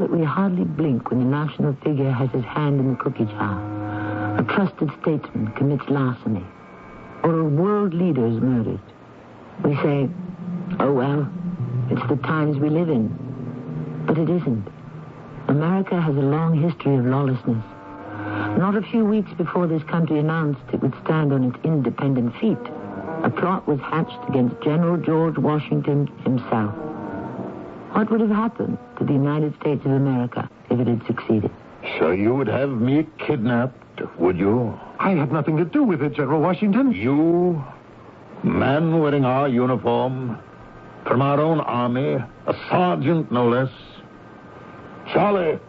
that we hardly blink when the national figure has his hand in the cookie jar, a trusted statesman commits larceny, or a world leader is murdered. We say, oh well, it's the times we live in. But it isn't. America has a long history of lawlessness. Not a few weeks before this country announced it would stand on its independent feet, a plot was hatched against General George Washington himself. What would have happened to the United States of America if it had succeeded? So you would have me kidnapped, would you? I had nothing to do with it, General Washington. You, man wearing our uniform, from our own army, a sergeant no less. Charlie,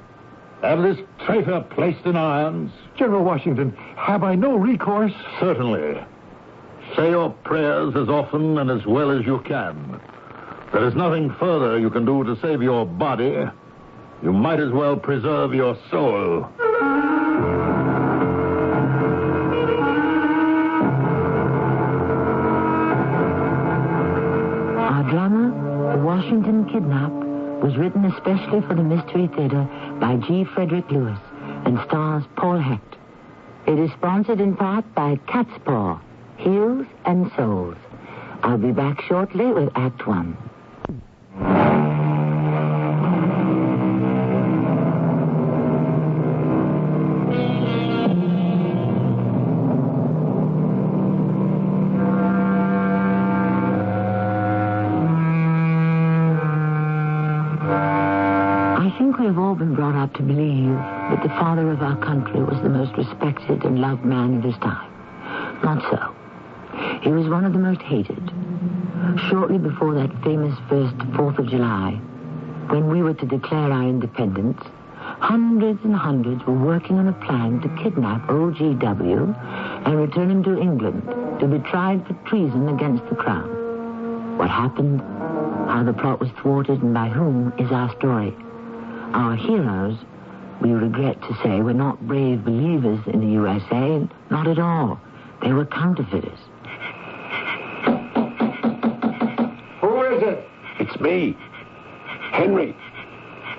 have this traitor placed in irons. General Washington, have I no recourse? Certainly. Say your prayers as often and as well as you can. There is nothing further you can do to save your body. You might as well preserve your soul. Our drama, The Washington Kidnap, was written especially for the Mystery Theater by G. Frederick Lewis and stars Paul Hecht. It is sponsored in part by Cat's Paw, Heels and Souls. I'll be back shortly with Act One. We have all been brought up to believe that the father of our country was the most respected and loved man of his time. Not so. He was one of the most hated. Shortly before that famous first 4th of July, when we were to declare our independence, hundreds and hundreds were working on a plan to kidnap old G.W. and return him to England to be tried for treason against the crown. What happened, how the plot was thwarted, and by whom is our story. Our heroes, we regret to say, were not brave believers in the USA. Not at all. They were counterfeiters. Who is it? It's me, Henry.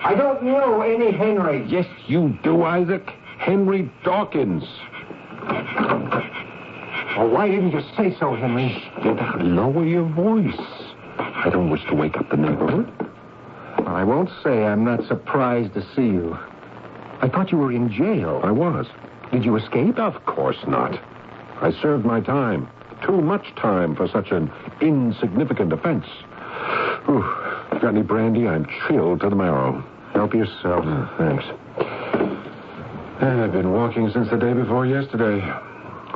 I don't know any Henry. Yes, you do, Isaac. Henry Dawkins. Well, why didn't you say so, Henry? Lower your voice. I don't wish to wake up the neighborhood. Well, I won't say I'm not surprised to see you. I thought you were in jail. I was. Did you escape? Of course not. I served my time. Too much time for such an insignificant offense. Ooh, got any brandy? I'm chilled to the marrow. Help yourself. Thanks. I've been walking since the day before yesterday.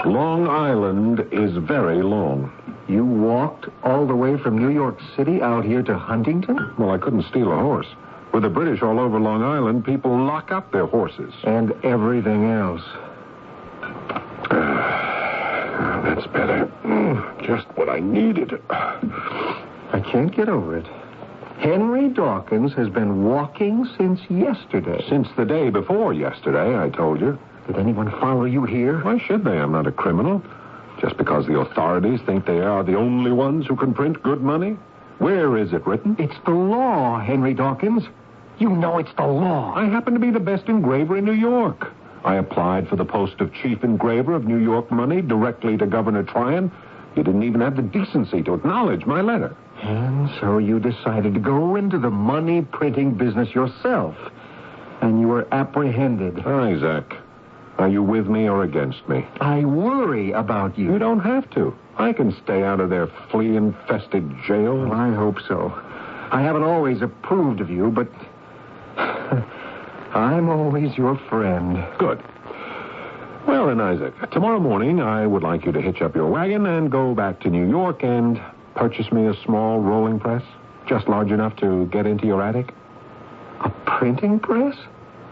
Long Island is very long. You walked all the way from New York City out here to Huntington? Well, I couldn't steal a horse. With the British all over Long Island, people lock up their horses. And everything else. That's better. Just what I needed. I can't get over it. Henry Dawkins has been walking since yesterday. Since the day before yesterday, I told you. Did anyone follow you here? Why should they? I'm not a criminal. Just because the authorities think they are the only ones who can print good money? Where is it written? It's the law, Henry Dawkins. You know it's the law. I happen to be the best engraver in New York. I applied for the post of chief engraver of New York money directly to Governor Tryon. He didn't even have the decency to acknowledge my letter. And so you decided to go into the money printing business yourself. And you were apprehended. Isaac, are you with me or against me? I worry about you. You don't have to. I can stay out of their flea-infested jail. Well, I hope so. I haven't always approved of you, but I'm always your friend. Good. Well, then, Isaac, tomorrow morning I would like you to hitch up your wagon and go back to New York and purchase me a small rolling press, just large enough to get into your attic. A printing press?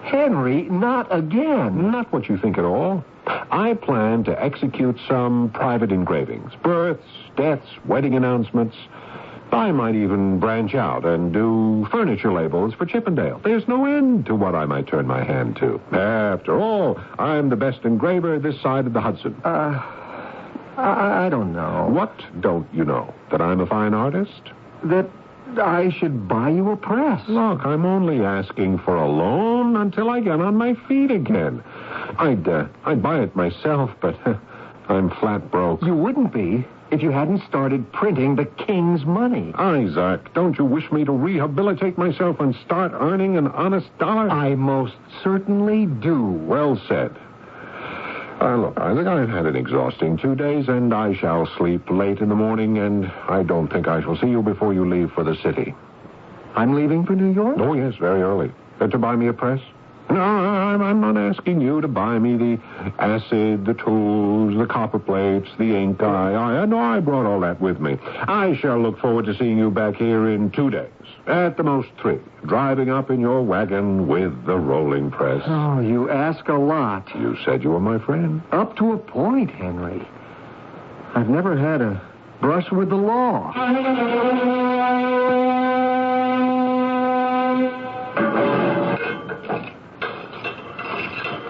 Henry, not again. Not what you think at all. I plan to execute some private engravings, births, deaths, wedding announcements. I might even branch out and do furniture labels for Chippendale. There's no end to what I might turn my hand to. After all, I'm the best engraver this side of the Hudson. I don't know. What don't you know? That I'm a fine artist? That I should buy you a press. Look, I'm only asking for a loan until I get on my feet again. I'd buy it myself, but I'm flat broke. You wouldn't be if you hadn't started printing the king's money. Isaac, don't you wish me to rehabilitate myself and start earning an honest dollar? I most certainly do. Well said. Look, Isaac, I've had an exhausting 2 days, and I shall sleep late in the morning, and I don't think I shall see you before you leave for the city. I'm leaving for New York? Oh, yes, very early. To buy me a press? No, I'm not asking you to buy me the acid, the tools, the copper plates, the ink. I brought all that with me. I shall look forward to seeing you back here in 2 days. At the most 3. Driving up in your wagon with the rolling press. Oh, you ask a lot. You said you were my friend. Up to a point, Henry. I've never had a brush with the law.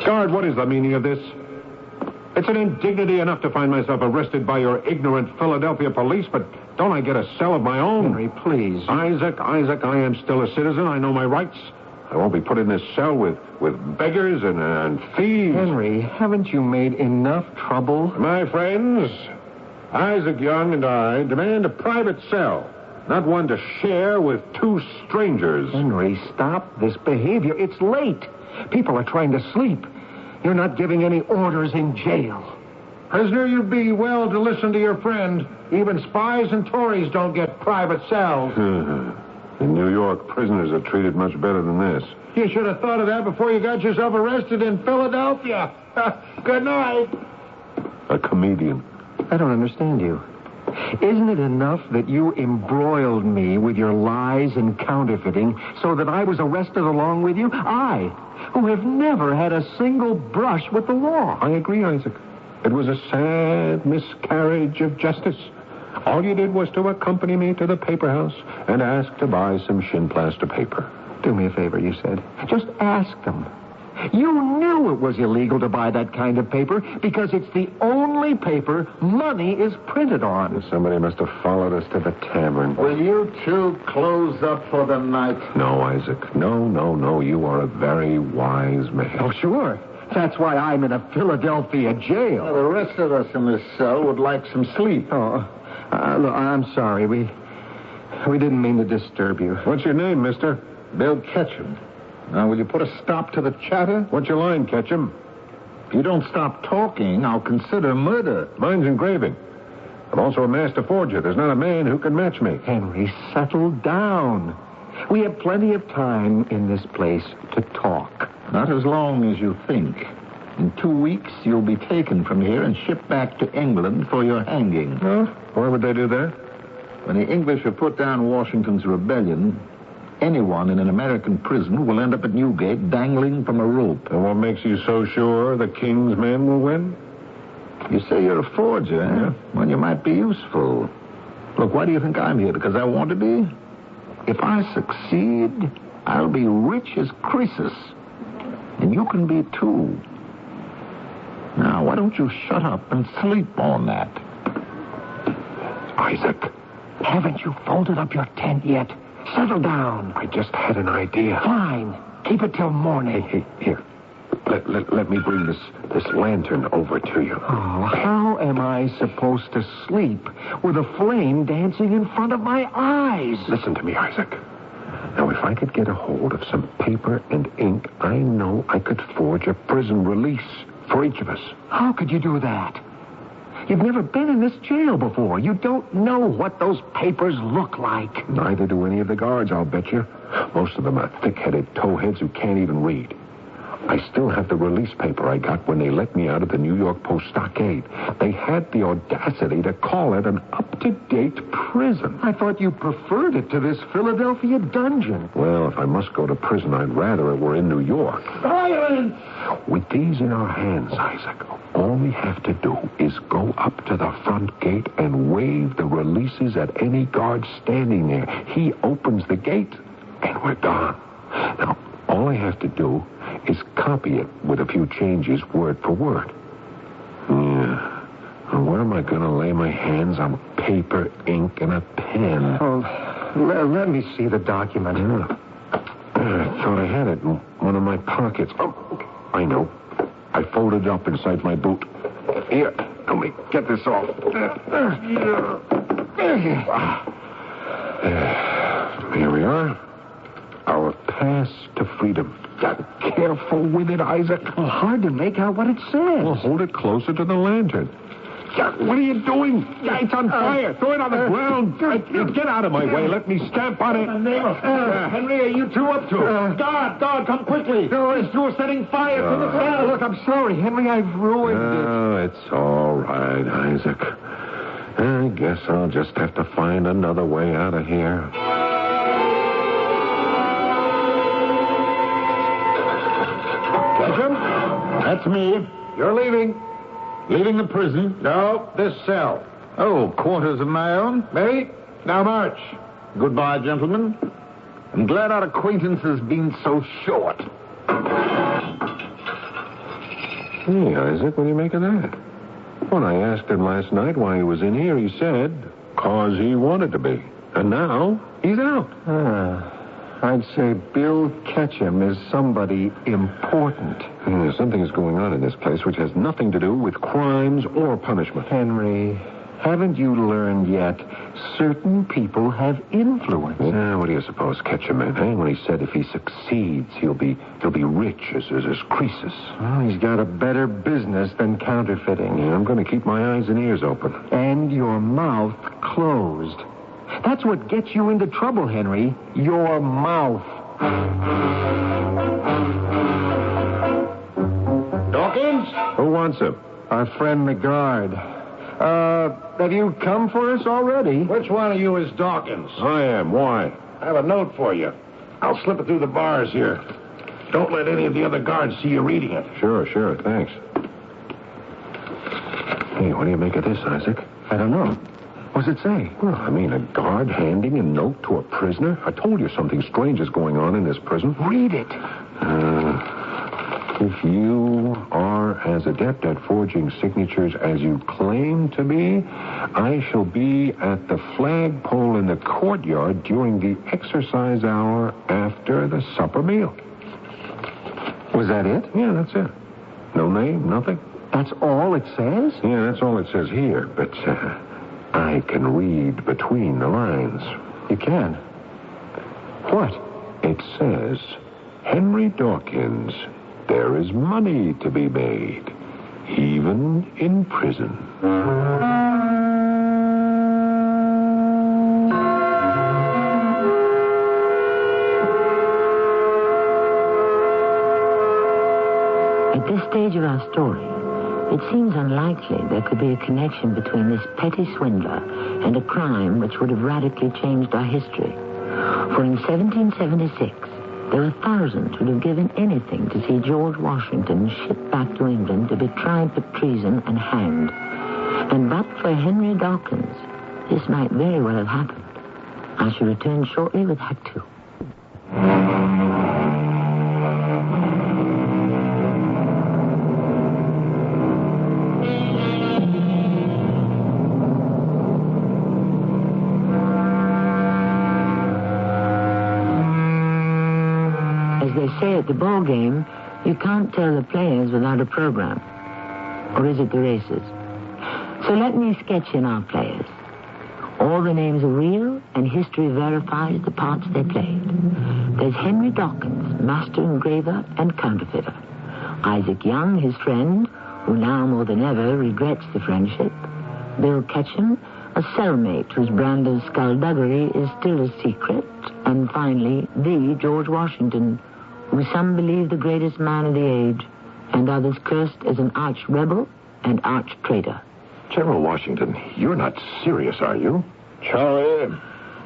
Guard, what is the meaning of this? It's an indignity enough to find myself arrested by your ignorant Philadelphia police, but don't I get a cell of my own? Henry, please. Isaac, I am still a citizen. I know my rights. I won't be put in this cell with beggars and thieves. Henry, haven't you made enough trouble? My friends, Isaac Young and I demand a private cell, not one to share with 2 strangers. Henry, stop this behavior. It's late. People are trying to sleep. You're not giving any orders in jail. Prisoner, you'd be well to listen to your friend. Even spies and Tories don't get private cells. In New York, prisoners are treated much better than this. You should have thought of that before you got yourself arrested in Philadelphia. Good night. A comedian. I don't understand you. Isn't it enough that you embroiled me with your lies and counterfeiting so that I was arrested along with you? I, who have never had a single brush with the law. I agree, Isaac. It was a sad miscarriage of justice. All you did was to accompany me to the paper house and ask to buy some shin plaster paper. Do me a favor, you said. Just ask them. You knew it was illegal to buy that kind of paper because it's the only paper money is printed on. Somebody must have followed us to the tavern. Will you two close up for the night? No, Isaac. No. You are a very wise man. Oh, sure. That's why I'm in a Philadelphia jail. Well, the rest of us in this cell would like some sleep. Oh, look, I'm sorry. We didn't mean to disturb you. What's your name, mister? Bill Ketchum. Now, will you put a stop to the chatter? What's your line, Ketchum? If you don't stop talking, I'll consider murder. Mine's engraving. I'm also a master forger. There's not a man who can match me. Henry, settle down. We have plenty of time in this place to talk. Not as long as you think. In 2 weeks, you'll be taken from here and shipped back to England for your hanging. Huh? Why would they do that? When the English have put down Washington's rebellion, anyone in an American prison will end up at Newgate dangling from a rope. And what makes you so sure the king's men will win? You say you're a forger, eh? Well, you might be useful. Look, why do you think I'm here? Because I want to be? If I succeed, I'll be rich as Croesus. And you can be, too. Now, why don't you shut up and sleep on that? Isaac. Haven't you folded up your tent yet? Settle down. I just had an idea. Fine. Keep it till morning. Hey, here. Let me bring this lantern over to you. Oh, how am I supposed to sleep with a flame dancing in front of my eyes? Listen to me, Isaac. Now, if I could get a hold of some paper and ink, I know I could forge a prison release for each of us. How could you do that? You've never been in this jail before. You don't know what those papers look like. Neither do any of the guards, I'll bet you. Most of them are thick-headed towheads who can't even read. I still have the release paper I got when they let me out of the New York Post stockade. They had the audacity to call it an up-to-date prison. I thought you preferred it to this Philadelphia dungeon. Well, if I must go to prison, I'd rather it were in New York. Silence! With these in our hands, Isaac, all we have to do is go up to the front gate and wave the releases at any guard standing there. He opens the gate, and we're gone. Now, all I have to do is copy it with a few changes word for word. Well, where am I going to lay my hands on paper, ink, and a pen? Oh, Let me see the document. I thought I had it in one of my pockets. Oh, I know. I folded it up inside my boot. Here, let me get this off. Here we are. Our pass to freedom. Careful with it, Isaac. Well, hard to make out what it says. Well, hold it closer to the lantern. What are you doing? It's on fire. Throw it on the ground. Get out of my way. Let me stamp on it. Henry, are you two up to it? Guard, come quickly. You're setting fire to the cell. Look, I'm sorry, Henry. I've ruined it. Oh, it's all right, Isaac. I guess I'll just have to find another way out of here. Ketchum, that's me. You're leaving. Leaving the prison? No, this cell. Oh, quarters of my own. Ready? Now march. Goodbye, gentlemen. I'm glad our acquaintance has been so short. Hey, Isaac, what do you make of that? When I asked him last night why he was in here, he said, 'cause he wanted to be. And now, he's out. I'd say Bill Ketchum is somebody important. Something is going on in this place which has nothing to do with crimes or punishment. Henry, haven't you learned yet? Certain people have influence. What do you suppose Ketchum meant, when he said if he succeeds, he'll be rich as Croesus? Well, he's got a better business than counterfeiting. Yeah, I'm going to keep my eyes and ears open. And your mouth closed. That's what gets you into trouble, Henry. Your mouth. Dawkins? Who wants him? Our friend the guard. Have you come for us already? Which one of you is Dawkins? I am. Why? I have a note for you. I'll slip it through the bars here. Don't let any of the other guards see you reading it. Sure, thanks. Hey, what do you make of this, Isaac? I don't know. What's it say? Well, a guard handing a note to a prisoner? I told you something strange is going on in this prison. Read it. If you are as adept at forging signatures as you claim to be, I shall be at the flagpole in the courtyard during the exercise hour after the supper meal. Was that it? Yeah, that's it. No name, nothing. That's all it says? Yeah, that's all it says here, but I can read between the lines. You can? What? It says, Henry Dawkins, there is money to be made, even in prison. At this stage of our story, it seems unlikely there could be a connection between this petty swindler and a crime which would have radically changed our history. For in 1776, there were thousands who would have given anything to see George Washington shipped back to England to be tried for treason and hanged. And but for Henry Dawkins, this might very well have happened. I shall return shortly with Act 2. Say at the ball game, you can't tell the players without a program. Or is it the races? So let me sketch in our players. All the names are real, and history verifies the parts they played. There's Henry Dawkins, master engraver and counterfeiter. Isaac Young, his friend, who now more than ever regrets the friendship. Bill Ketchum, a cellmate whose brand of skullduggery is still a secret. And finally, the George Washington, who some believe the greatest man of the age, and others cursed as an arch-rebel and arch-traitor. General Washington, you're not serious, are you? Charlie,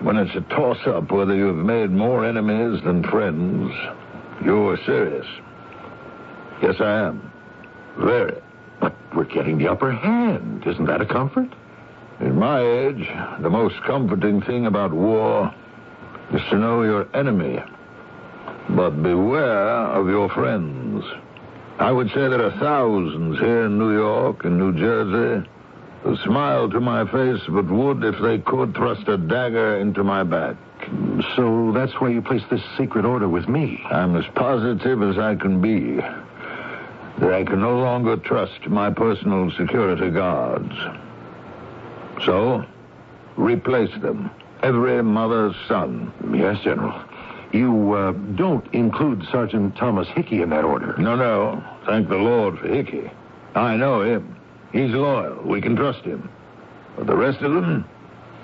when it's a toss-up whether you've made more enemies than friends, you're serious. Yes, I am. Very. But we're getting the upper hand. Isn't that a comfort? In my age, the most comforting thing about war is to know your enemy. But beware of your friends. I would say there are thousands here in New York and New Jersey who smile to my face but would, if they could, thrust a dagger into my back. So that's why you placed this secret order with me. I'm as positive as I can be that I can no longer trust my personal security guards. So, replace them. Every mother's son. Yes, General. You don't include Sergeant Thomas Hickey in that order. No. Thank the Lord for Hickey. I know him. He's loyal. We can trust him. But the rest of them,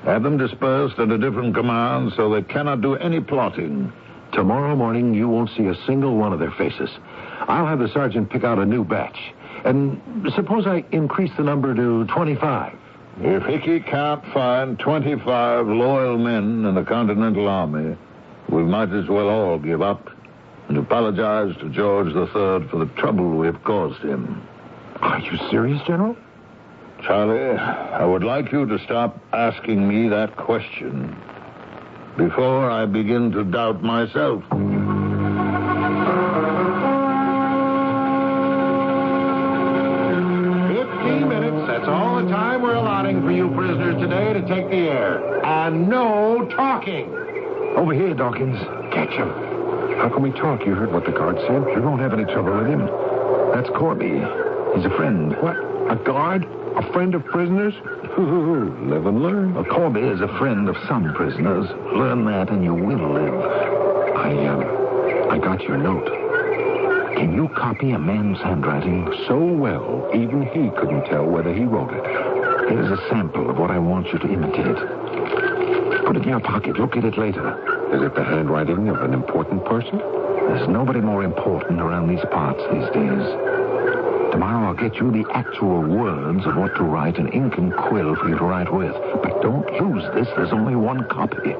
have them dispersed under different commands so they cannot do any plotting. Tomorrow morning, you won't see a single one of their faces. I'll have the sergeant pick out a new batch. And suppose I increase the number to 25. If Hickey can't find 25 loyal men in the Continental Army, we might as well all give up and apologize to George III for the trouble we have caused him. Are you serious, General? Charlie, I would like you to stop asking me that question before I begin to doubt myself. 15 minutes, that's all the time we're allotting for you prisoners today to take the air. And no talking. Over here, Dawkins. Catch him. How can we talk? You heard what the guard said. You won't have any trouble with him. That's Corby. He's a friend. What? A guard? A friend of prisoners? Live and learn. Well, Corby is a friend of some prisoners. Learn that and you will live. I got your note. Can you copy a man's handwriting? So well, even he couldn't tell whether he wrote it. Here's a sample of what I want you to imitate. Put it in your pocket. Look at it later. Is it the handwriting of an important person? There's nobody more important around these parts these days. Tomorrow I'll get you the actual words of what to write, an ink and quill for you to write with. But don't lose this. There's only one copy.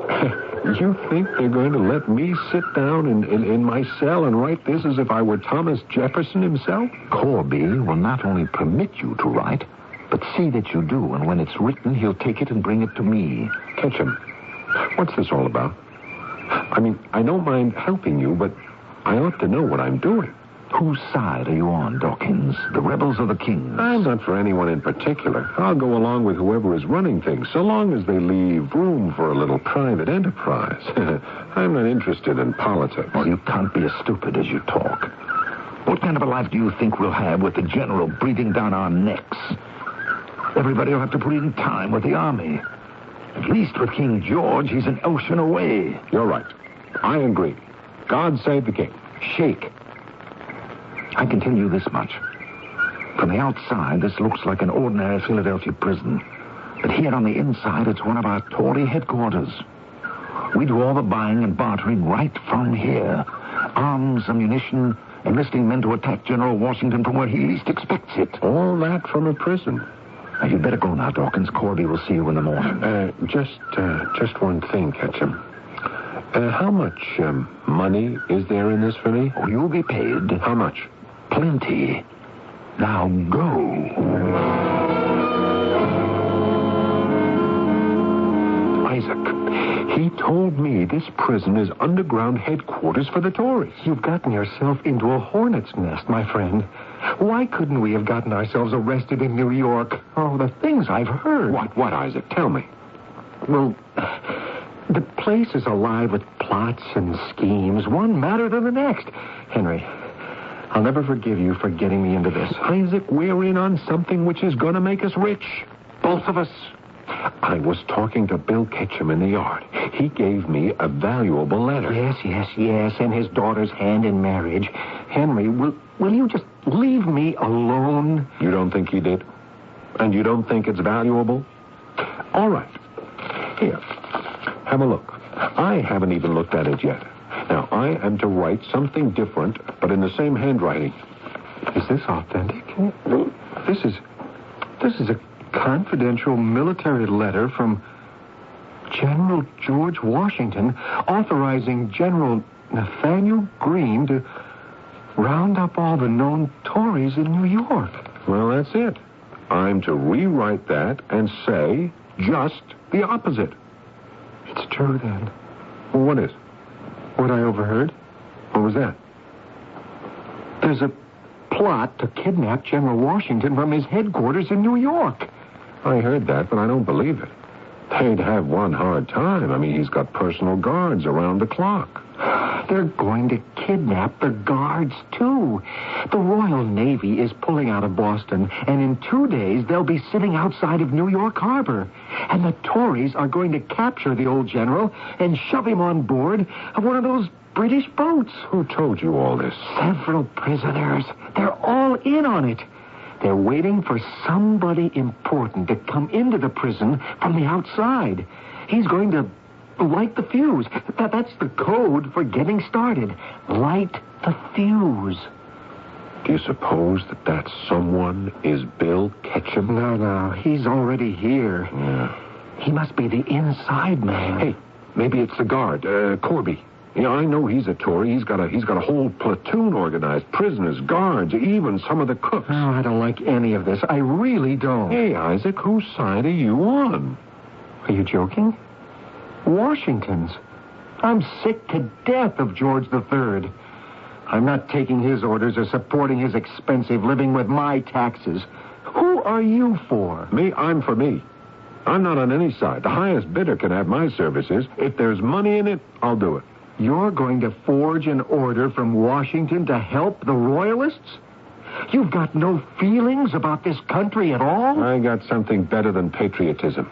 You think they're going to let me sit down in my cell and write this as if I were Thomas Jefferson himself? Corby will not only permit you to write, but see that you do. And when it's written, he'll take it and bring it to me. Catch him. What's this all about? I mean, I don't mind helping you, but I ought to know what I'm doing. Whose side are you on, Dawkins? The rebels or the kings? I'm not for anyone in particular. I'll go along with whoever is running things, so long as they leave room for a little private enterprise. I'm not interested in politics. Well, you can't be as stupid as you talk. What kind of a life do you think we'll have with the general breathing down our necks? Everybody will have to put in time with the army. At least with King George, he's an ocean away. You're right. I agree. God save the king. Shake. I can tell you this much. From the outside, this looks like an ordinary Philadelphia prison. But here on the inside, it's one of our Tory headquarters. We do all the buying and bartering right from here. Arms, ammunition, enlisting men to attack General Washington from where he least expects it. All that from a prison. Now, you'd better go now, Dawkins. Corby will see you in the morning. Just one thing, Ketchum. How much money is there in this for me? Oh, you'll be paid. How much? Plenty. Now go. Isaac, he told me this prison is underground headquarters for the Tories. You've gotten yourself into a hornet's nest, my friend. Why couldn't we have gotten ourselves arrested in New York? Oh, the things I've heard. What, Isaac? Tell me. Well, the place is alive with plots and schemes, one madder than the next. Henry, I'll never forgive you for getting me into this. Isaac, we're in on something which is going to make us rich. Both of us. I was talking to Bill Ketchum in the yard. He gave me a valuable letter. Yes, and his daughter's hand in marriage. Henry, will you just leave me alone? You don't think he did? And you don't think it's valuable? All right. Here, have a look. I haven't even looked at it yet. Now, I am to write something different, but in the same handwriting. Is this authentic? This is a confidential military letter from General George Washington authorizing General Nathaniel Greene to round up all the known Tories in New York. Well, that's it. I'm to rewrite that and say just the opposite. It's true, then. Well, what is? What I overheard? What was that? There's a plot to kidnap General Washington from his headquarters in New York. I heard that, but I don't believe it. They'd have one hard time. I mean, he's got personal guards around the clock. They're going to kidnap the guards, too. The Royal Navy is pulling out of Boston, and in 2 days they'll be sitting outside of New York Harbor. And the Tories are going to capture the old general and shove him on board of one of those British boats. Who told you all this? Several prisoners. They're all in on it. They're waiting for somebody important to come into the prison from the outside. He's going to light the fuse. That's the code for getting started. Light the fuse. Do you suppose that someone is Bill Ketchum? No. He's already here. Yeah. He must be the inside man. Hey, maybe it's the guard, Corby. You know, I know he's a Tory. He's got a whole platoon organized. Prisoners, guards, even some of the cooks. Oh, I don't like any of this. I really don't. Hey, Isaac, whose side are you on? Are you joking? Washington's. I'm sick to death of George III. I'm not taking his orders or supporting his expensive living with my taxes. Who are you for? Me? I'm for me. I'm not on any side. The highest bidder can have my services. If there's money in it, I'll do it. You're going to forge an order from Washington to help the Royalists? You've got no feelings about this country at all? I got something better than patriotism.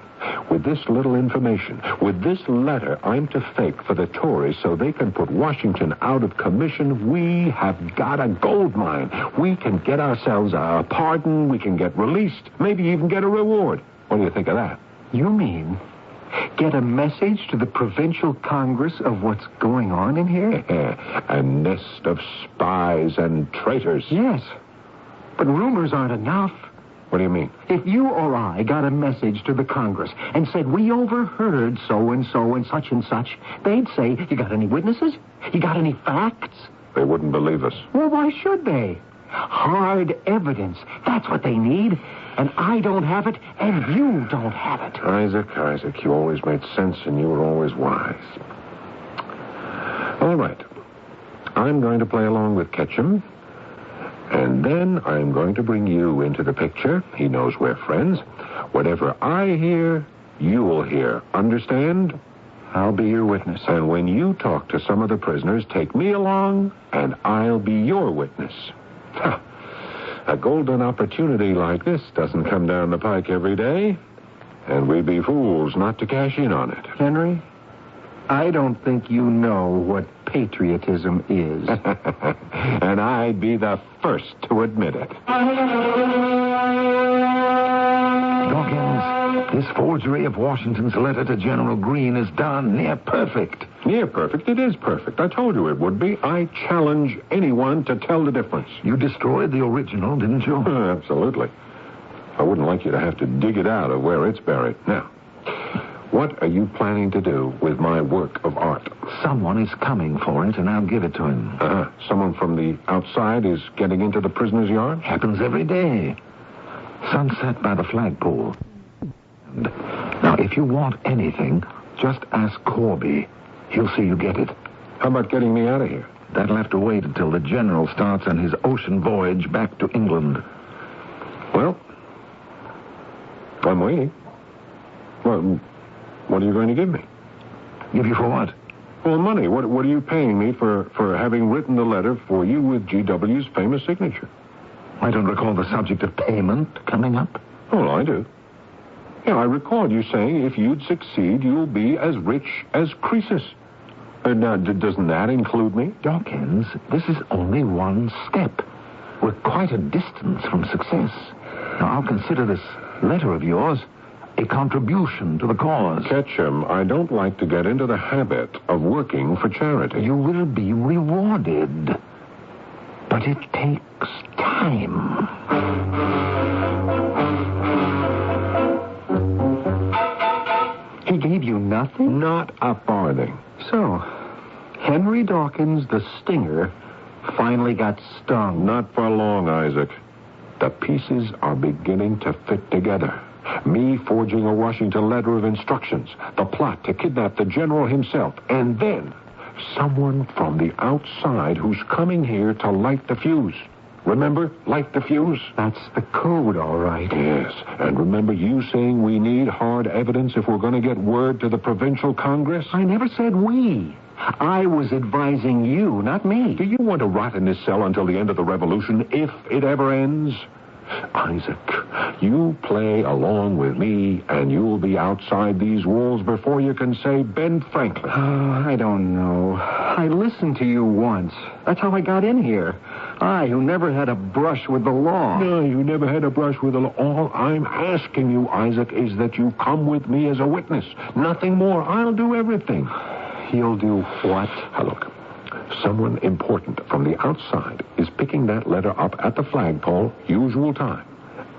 With this little information, with this letter I'm to fake for the Tories so they can put Washington out of commission, we have got a gold mine. We can get ourselves a pardon, we can get released, maybe even get a reward. What do you think of that? You mean get a message to the provincial Congress of what's going on in here? A nest of spies and traitors. Yes, but rumors aren't enough. What do you mean? If you or I got a message to the Congress and said, we overheard so-and-so and such, they'd say, you got any witnesses? You got any facts? They wouldn't believe us. Well, why should they? Hard evidence. That's what they need. And I don't have it, and you don't have it. Isaac, you always made sense and you were always wise. All right. I'm going to play along with Ketchum. And then I'm going to bring you into the picture. He knows we're friends. Whatever I hear, you will hear. Understand? I'll be your witness. And when you talk to some of the prisoners, take me along, and I'll be your witness. A golden opportunity like this doesn't come down the pike every day, and we'd be fools not to cash in on it. Henry, I don't think you know what patriotism is. And I'd be the first to admit it. Dawkins, this forgery of Washington's letter to General Greene is done near perfect. Near perfect? It is perfect. I told you it would be. I challenge anyone to tell the difference. You destroyed the original, didn't you? Absolutely. I wouldn't like you to have to dig it out of where it's buried. Now, what are you planning to do with my work of art? Someone is coming for it, and I'll give it to him. Someone from the outside is getting into the prisoner's yard? Happens every day. Sunset by the flagpole. Now, if you want anything, just ask Corby. He'll see you get it. How about getting me out of here? That'll have to wait until the general starts on his ocean voyage back to England. Well, I'm waiting. Well, what are you going to give me? Give you for what? Well, money. What are you paying me for having written the letter for you with G.W.'s famous signature? I don't recall the subject of payment coming up. Oh, I do. Yeah, I recall you saying if you'd succeed, you'll be as rich as Croesus. Now, doesn't that include me? Dawkins, this is only one step. We're quite a distance from success. Now, I'll consider this letter of yours a contribution to the cause. Ketchum, I don't like to get into the habit of working for charity. You will be rewarded. But it takes time. He gave you nothing? Not a farthing. So, Henry Dawkins, the stinger, finally got stung. Not for long, Isaac. The pieces are beginning to fit together. Me forging a Washington letter of instructions, the plot to kidnap the general himself, and then someone from the outside who's coming here to light the fuse. Remember? Light the fuse. That's the code, all right. Yes, and remember you saying we need hard evidence if we're going to get word to the provincial Congress? I never said we. I was advising you, not me. Do you want to rot in this cell until the end of the revolution, if it ever ends? Isaac, you play along with me, and you'll be outside these walls before you can say Ben Franklin. Oh, I don't know. I listened to you once. That's how I got in here. I, who never had a brush with the law. No, you never had a brush with the law. All I'm asking you, Isaac, is that you come with me as a witness. Nothing more. I'll do everything. You'll do what? Now, look. Someone important from the outside is picking that letter up at the flagpole, usual time.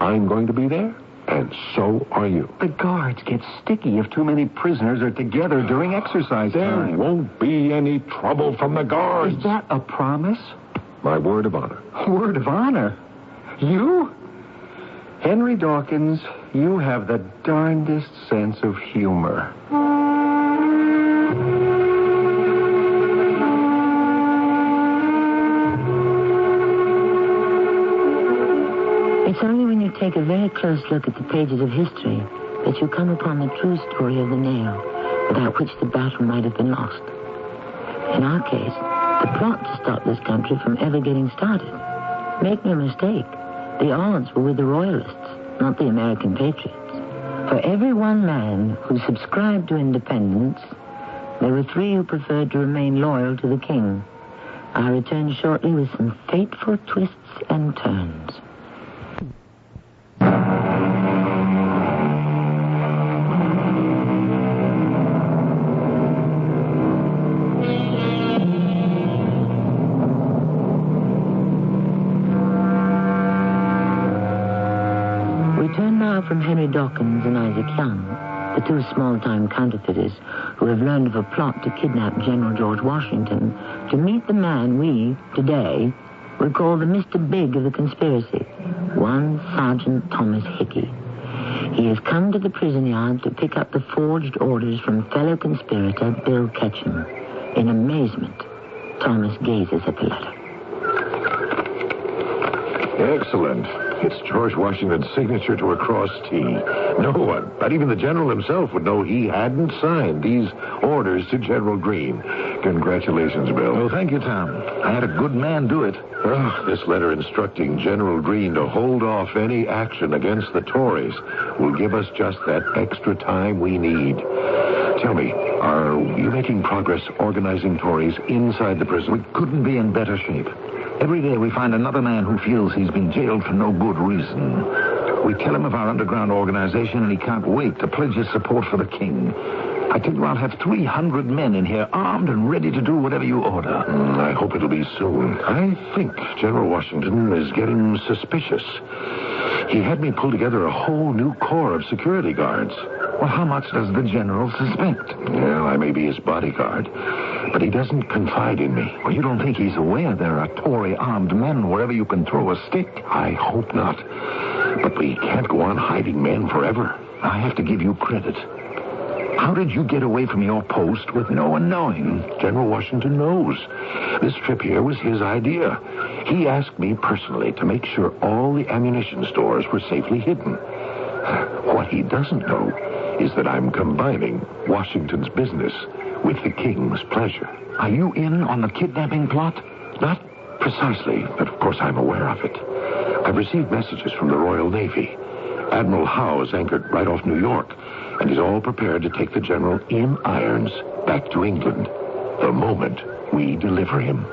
I'm going to be there, and so are you. The guards get sticky if too many prisoners are together during exercise time. There won't be any trouble from the guards. Is that a promise? My word of honor. Word of honor? You? Henry Dawkins, you have the darndest sense of humor. It's only when you take a very close look at the pages of history that you come upon the true story of the nail, without which the battle might have been lost. In our case, the plot to stop this country from ever getting started. Make no mistake, the odds were with the Royalists, not the American patriots. For every one man who subscribed to independence, there were 3 who preferred to remain loyal to the king. I'll return shortly with some fateful twists and turns. From Henry Dawkins and Isaac Young, the 2 small-time counterfeiters who have learned of a plot to kidnap General George Washington, to meet the man we, today, would call the Mr. Big of the conspiracy, one Sergeant Thomas Hickey. He has come to the prison yard to pick up the forged orders from fellow conspirator Bill Ketchum. In amazement, Thomas gazes at the letter. Excellent. It's George Washington's signature to a cross T. No one, not even the general himself, would know he hadn't signed these orders to General Greene. Congratulations, Bill. Well, thank you, Tom. I had a good man do it. Oh, this letter instructing General Greene to hold off any action against the Tories will give us just that extra time we need. Tell me, are you making progress organizing Tories inside the prison? We couldn't be in better shape. Every day we find another man who feels he's been jailed for no good reason. We tell him of our underground organization, and he can't wait to pledge his support for the king. I think I'll have 300 men in here, armed and ready to do whatever you order. I hope it'll be soon. I think General Washington is getting suspicious. He had me pull together a whole new corps of security guards. Well, how much does the general suspect? Well, I may be his bodyguard, but he doesn't confide in me. Well, you don't think he's aware there are Tory armed men wherever you can throw a stick? I hope not. But we can't go on hiding men forever. I have to give you credit. How did you get away from your post with no one knowing? General Washington knows. This trip here was his idea. He asked me personally to make sure all the ammunition stores were safely hidden. What he doesn't know is that I'm combining Washington's business with the king's pleasure. Are you in on the kidnapping plot? Not precisely, but of course I'm aware of it. I've received messages from the Royal Navy. Admiral Howe is anchored right off New York, and is all prepared to take the general in irons back to England the moment we deliver him.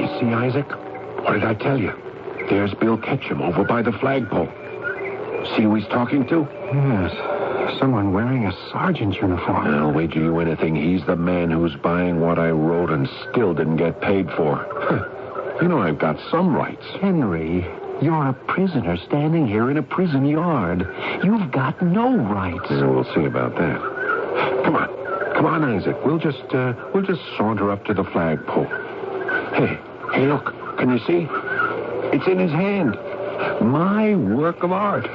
You see, Isaac? What did I tell you? There's Bill Ketchum over by the flagpole. See who he's talking to? Yes, someone wearing a sergeant's uniform. I'll wager you anything he's the man who's buying what I wrote and still didn't get paid for. You know I've got some rights. Henry, you're a prisoner standing here in a prison yard. You've got no rights. Yeah, we'll see about that. Come on, Isaac. We'll just saunter up to the flagpole. Hey, look. Can you see? It's in his hand. My work of art.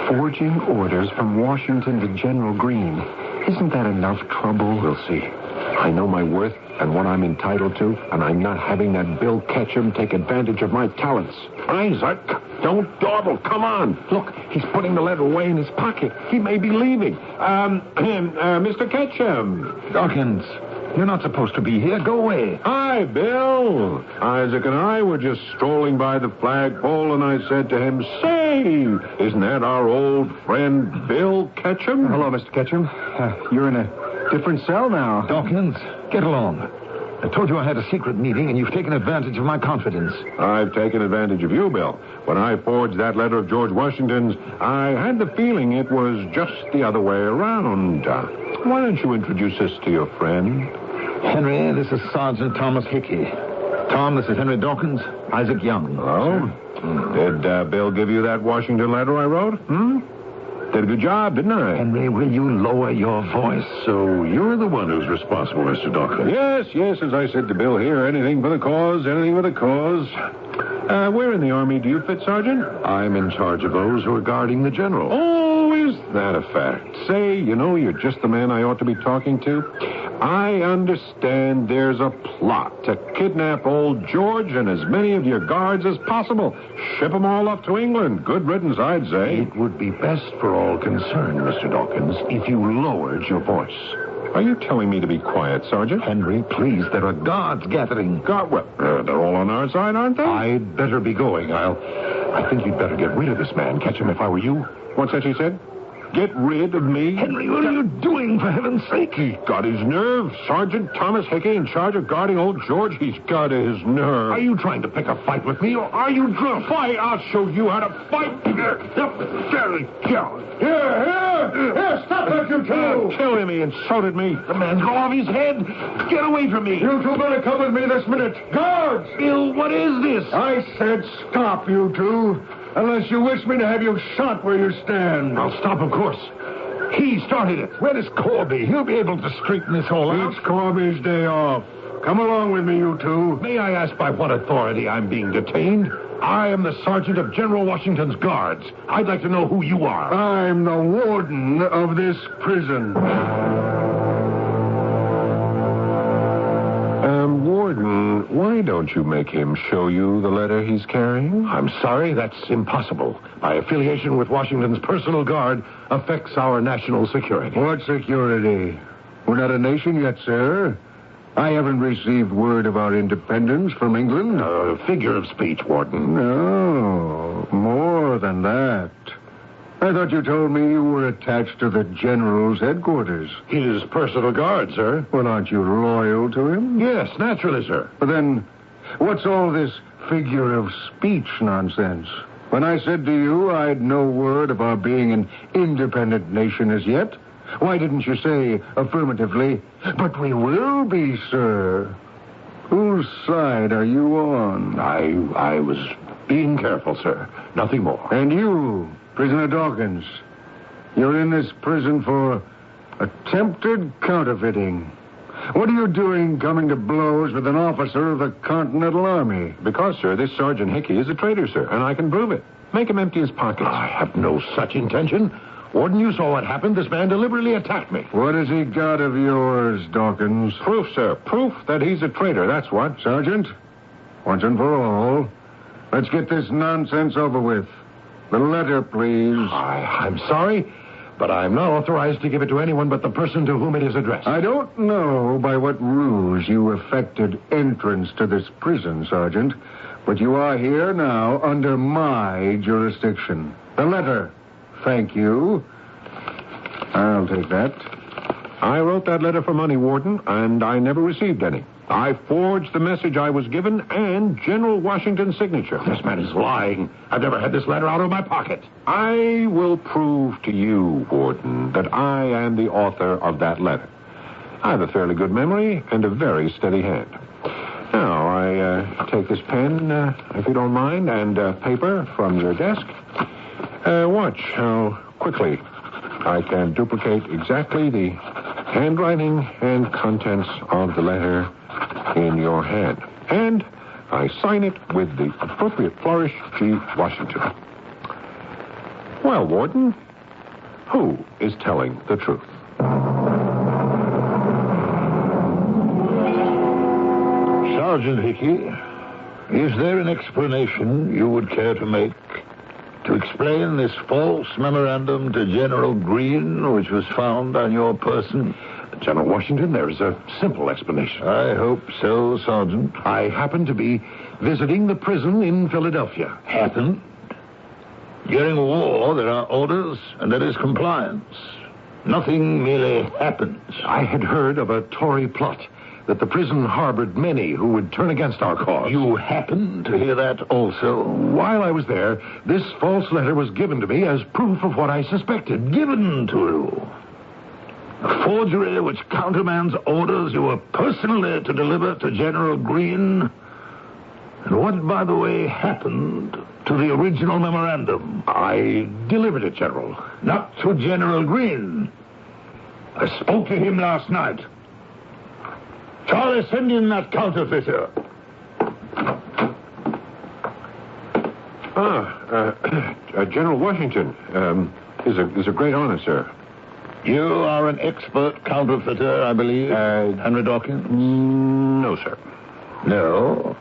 Forging orders from Washington to General Greene. Isn't that enough trouble? We'll see. I know my worth and what I'm entitled to, and I'm not having that Bill Ketchum take advantage of my talents. Isaac, don't dawdle. Come on. Look, he's putting the letter away in his pocket. He may be leaving. Mr. Ketchum. Dawkins, you're not supposed to be here. Go away. Hi, Bill. Isaac and I were just strolling by the flagpole, and I said to him, say, isn't that our old friend Bill Ketchum? Hello, Mr. Ketchum. You're in a different cell now. Dawkins, get along. I told you I had a secret meeting, and you've taken advantage of my confidence. I've taken advantage of you, Bill. When I forged that letter of George Washington's, I had the feeling it was just the other way around. Why don't you introduce us to your friend? Henry, this is Sergeant Thomas Hickey. Tom, this is Henry Dawkins. Isaac Young. Oh? Did Bill give you that Washington letter I wrote? Did a good job, didn't I? Henry, will you lower your voice? So you're the one who's responsible, Mr. Dawkins. Yes, as I said to Bill here, anything for the cause, anything for the cause. Where in the Army do you fit, Sergeant? I'm in charge of those who are guarding the general. Oh, is that a fact? Say, you're just the man I ought to be talking to. I understand there's a plot to kidnap old George and as many of your guards as possible. Ship them all up to England. Good riddance, I'd say. It would be best for all concerned, Mr. Dawkins, if you lowered your voice. Are you telling me to be quiet, Sergeant? Henry, please, there are guards gathering. Well, they're all on our side, aren't they? I'd better be going. I think you'd better get rid of this man. Catch him if I were you. What's that you said? Get rid of me? Henry, what are you doing, for heaven's sake? He's got his nerve. Sergeant Thomas Hickey in charge of guarding old George. He's got his nerve. Are you trying to pick a fight with me, or are you drunk? Fight? I'll show you how to fight. Very coward. Here, stop that, you two. Kill him. He insulted me. The man's going off his head. Get away from me. You two better come with me this minute. Guards! Bill, what is this? I said stop, you two. Unless you wish me to have you shot where you stand. I'll stop, of course. He started it. Where is Corby? He'll be able to straighten this all out. It's Corby's day off. Come along with me, you two. May I ask by what authority I'm being detained? I am the sergeant of General Washington's guards. I'd like to know who you are. I'm the warden of this prison. Warden, why don't you make him show you the letter he's carrying? I'm sorry, that's impossible. My affiliation with Washington's personal guard affects our national security. What security? We're not a nation yet, sir. I haven't received word of our independence from England. Figure of speech, Warden. No, more than that. I thought you told me you were attached to the General's headquarters. His personal guard, sir. Well, aren't you loyal to him? Yes, naturally, sir. But then, what's all this figure of speech nonsense? When I said to you I'd no word of our being an independent nation as yet, why didn't you say affirmatively, but we will be, sir? Whose side are you on? I was being careful, sir. Nothing more. And you, Prisoner Dawkins, you're in this prison for attempted counterfeiting. What are you doing coming to blows with an officer of the Continental Army? Because, sir, this Sergeant Hickey is a traitor, sir, and I can prove it. Make him empty his pockets. I have no such intention. Warden, you saw what happened. This man deliberately attacked me. What has he got of yours, Dawkins? Proof, sir. Proof that he's a traitor, that's what. Sergeant, once and for all, let's get this nonsense over with. The letter, please. I'm sorry, but I'm not authorized to give it to anyone but the person to whom it is addressed. I don't know by what ruse you effected entrance to this prison, Sergeant, but you are here now under my jurisdiction. The letter. Thank you. I'll take that. I wrote that letter for money, Warden, and I never received any. I forged the message I was given and General Washington's signature. This man is lying. I've never had this letter out of my pocket. I will prove to you, Warden, that I am the author of that letter. I have a fairly good memory and a very steady hand. Now, I take this pen, if you don't mind, and paper from your desk. Watch how quickly I can duplicate exactly the handwriting and contents of the letter in your hand. And I sign it with the appropriate flourish, G. Washington. Well, Warden, who is telling the truth? Sergeant Hickey, is there an explanation you would care to make to explain this false memorandum to General Greene, which was found on your person? General Washington, there is a simple explanation. I hope so, Sergeant. I happened to be visiting the prison in Philadelphia. Happened? During war, there are orders, and there is compliance. Nothing merely happens. I had heard of a Tory plot that the prison harbored many who would turn against our cause. You happened to hear that also? While I was there, this false letter was given to me as proof of what I suspected. Given to you? A forgery which countermands orders you were personally to deliver to General Greene? And what, by the way, happened to the original memorandum? I delivered it, General. Not to General Greene. I spoke to him last night. Charlie, send in that counterfeiter. General Washington, is a great honor, sir. You are an expert counterfeiter, I believe, Henry Dawkins? No, sir. No?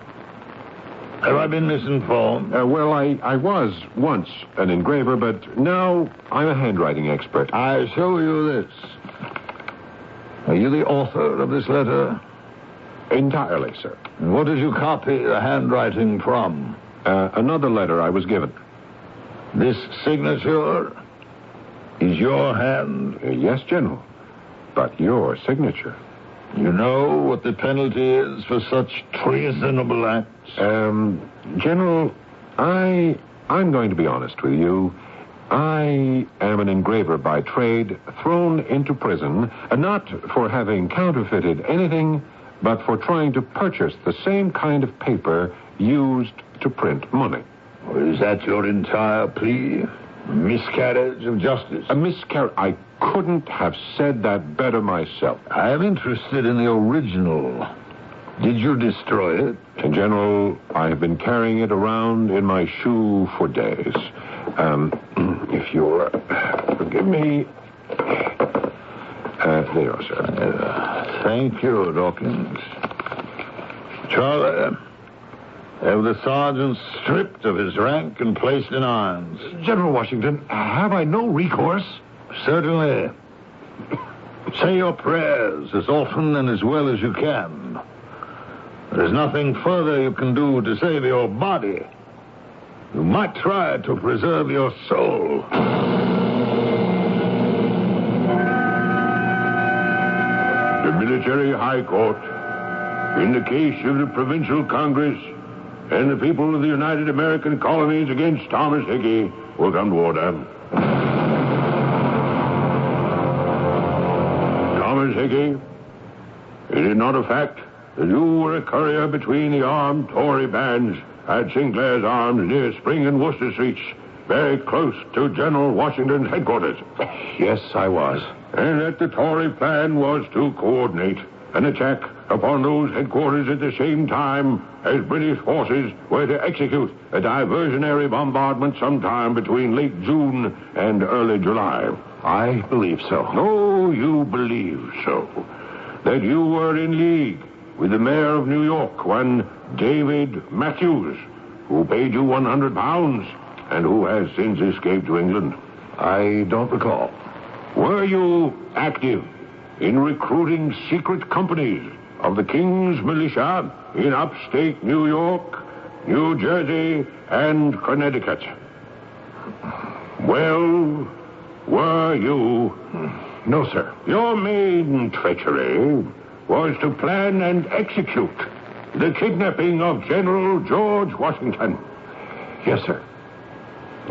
Have I been misinformed? Well, I was once an engraver, but now I'm a handwriting expert. I show you this. Are you the author of this letter? Entirely, sir. And what did you copy the handwriting from? Another letter I was given. This signature is your hand? Yes, General. But your signature. You know what the penalty is for such treasonable acts? General, I'm going to be honest with you. I am an engraver by trade, thrown into prison, not for having counterfeited anything, but for trying to purchase the same kind of paper used to print money. Is that your entire plea? A miscarriage of justice? A miscarriage? I couldn't have said that better myself. I am interested in the original. Did you destroy it? General, I have been carrying it around in my shoe for days. If you'll forgive me. There you are, sir. Thank you, Dawkins. Charlie, have the sergeant stripped of his rank and placed in irons. General Washington, have I no recourse? Certainly. Say your prayers as often and as well as you can. There's nothing further you can do to save your body. You might try to preserve your soul. The Military High Court, in the case of the Provincial Congress and the people of the United American Colonies against Thomas Hickey, will come to order. Thomas Hickey, is it not a fact that you were a courier between the armed Tory bands at Sinclair's Arms near Spring and Worcester Streets, very close to General Washington's headquarters? Yes, I was. And that the Tory plan was to coordinate an attack upon those headquarters at the same time as British forces were to execute a diversionary bombardment sometime between late June and early July. I believe so. Oh, you believe so. That you were in league with the mayor of New York, one David Matthews, who paid you £100 and who has since escaped to England. I don't recall. Were you active in recruiting secret companies of the King's militia in upstate New York, New Jersey, and Connecticut? Well, were you? No, sir. Your main treachery was to plan and execute the kidnapping of General George Washington. Yes, sir.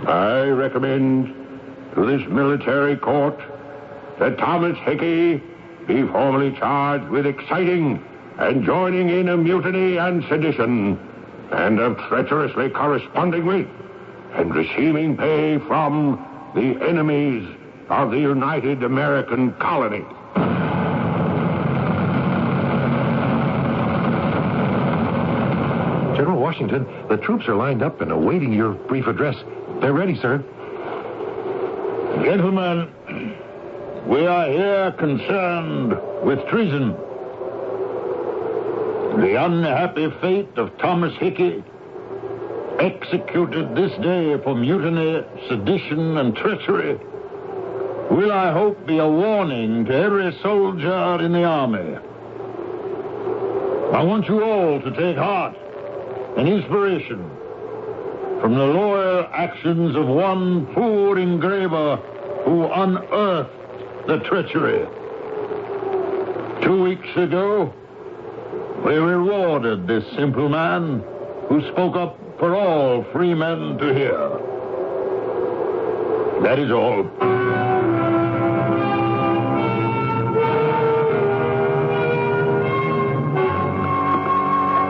I recommend to this military court that Thomas Hickey be formally charged with exciting and joining in a mutiny and sedition, and of treacherously corresponding with and receiving pay from the enemies of the United American Colony. General Washington, the troops are lined up and awaiting your brief address. They're ready, sir. Gentlemen, we are here concerned with treason. The unhappy fate of Thomas Hickey, executed this day for mutiny, sedition, and treachery, will, I hope, be a warning to every soldier in the army. I want you all to take heart and inspiration from the loyal actions of one poor engraver who unearthed the treachery. 2 weeks ago, we rewarded this simple man who spoke up for all free men to hear. That is all.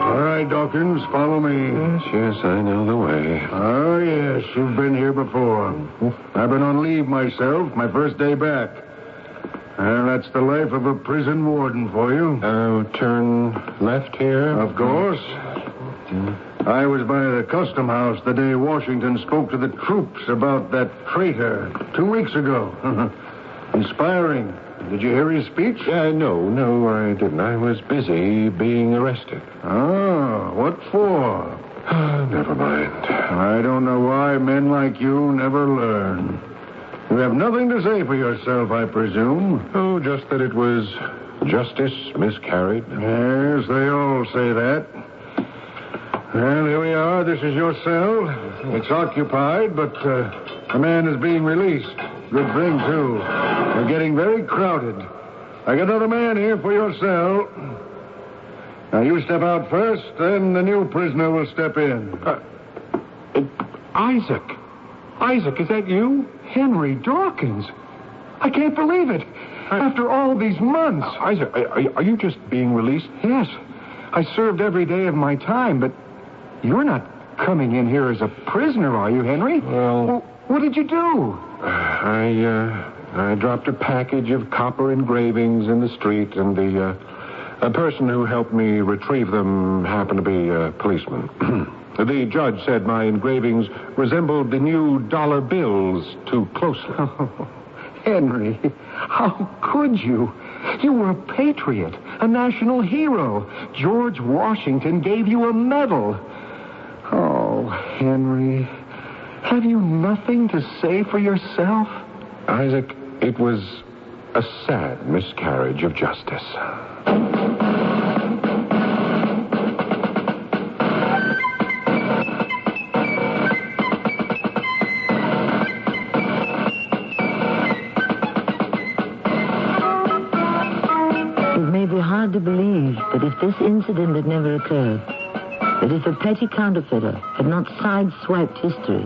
All right, Dawkins, follow me. Yes, I know the way. Oh, yes, you've been here before. I've been on leave myself, my first day back. Well, that's the life of a prison warden for you. Turn left here. Of course. I was by the custom house the day Washington spoke to the troops about that traitor 2 weeks ago. Inspiring. Did you hear his speech? No, I didn't. I was busy being arrested. Oh, what for? Never mind. I don't know why men like you never learn. You have nothing to say for yourself, I presume. Oh, just that it was justice miscarried. Yes, they all say that. Well, here we are. This is your cell. It's occupied, but a man is being released. Good thing, too. We're getting very crowded. I got another man here for your cell. Now, you step out first, then the new prisoner will step in. Isaac. Isaac, is that you? Henry Dawkins. I can't believe it. After all these months. Isaac, are you just being released? Yes. I served every day of my time, but you're not coming in here as a prisoner, are you, Henry? Well, what did you do? I dropped a package of copper engravings in the street, and a person who helped me retrieve them happened to be a policeman. The judge said my engravings resembled the new dollar bills too closely. Oh, Henry, how could you? You were a patriot, a national hero. George Washington gave you a medal. Oh, Henry, have you nothing to say for yourself? Isaac, it was a sad miscarriage of justice. To believe that if this incident had never occurred, that if a petty counterfeiter had not sideswiped history,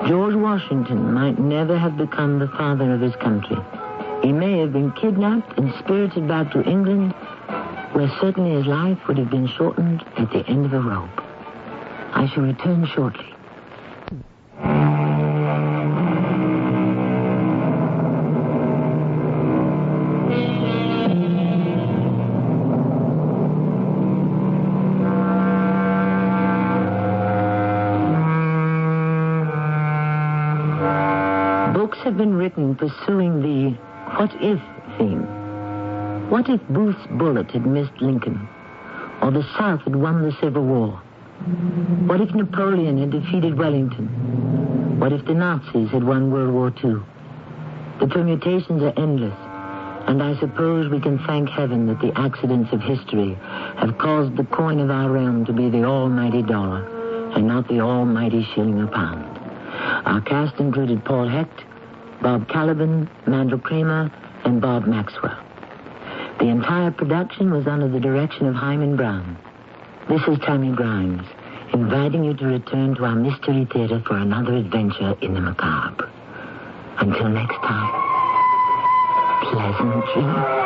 George Washington might never have become the father of his country. He may have been kidnapped and spirited back to England, where certainly his life would have been shortened at the end of a rope. I shall return shortly. Have been written pursuing the what-if theme. What if Booth's bullet had missed Lincoln? Or the South had won the Civil War? What if Napoleon had defeated Wellington? What if the Nazis had won World War II? The permutations are endless, and I suppose we can thank heaven that the accidents of history have caused the coin of our realm to be the almighty dollar and not the almighty shilling a pound. Our cast included Paul Hecht, Bob Caliban, Mandel Kramer, and Bob Maxwell. The entire production was under the direction of Himan Brown. This is Tammy Grimes, inviting you to return to our Mystery Theater for another adventure in the macabre. Until next time, pleasant dreams.